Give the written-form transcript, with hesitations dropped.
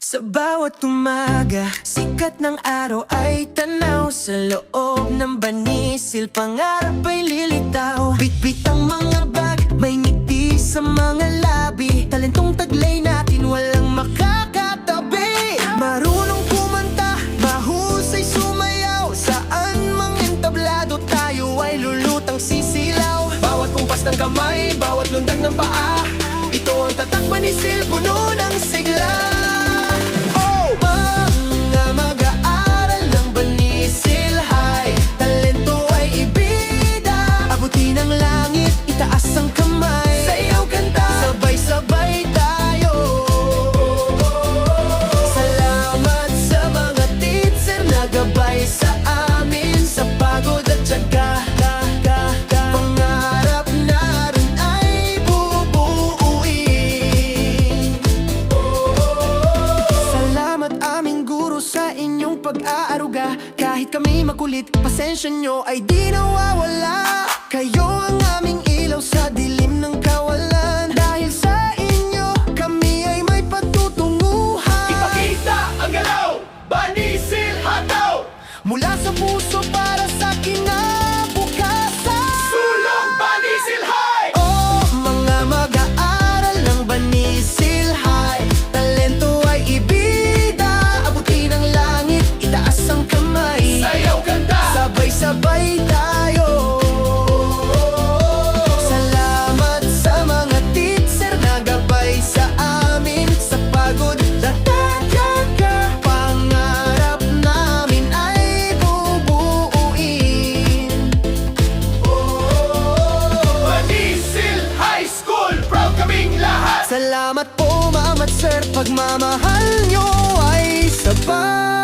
Sa bawat umaga, sikat ng araw ay tanaw. Sa loob ng banisil, pangarap ay lilitaw. Bitbit ang mga bag, may ngiti sa mga labi. Talentong taglay natin, walang makakatabi. Marunong kumanta, mahusay sumayaw. Saan mang entablado, tayo ay lulutang sisilaw. Bawat kumpas ng kamay, bawat lundag ng paa, ito ang tatak banisil, puno ng sigla. Pag-aaruga, kahit kami makulit, pasensya nyo ay di nawawala. Kayo ang aming ilaw sa dilim ng kawalan. Dahil sa inyo, kami ay may patutunguhan. Ipakita ang galaw, banisil hataw. Mula sa puso para sa kinabukasan. Sulong Banisil High! Oh, mga mag-aaral ng Banisil High, talento ay ibida, abutin ang langit, itaas ang kamay. Sayaw ganda, Sabay-sabay tayo. Salamat sa mga teacher na gabay sa amin sa pagod na tagaga. Pangarap namin ay bubuuin. Banisil High School, proud kaming lahat. Salamat po, ma'am at sir, pagmamahal nyo ay sapat.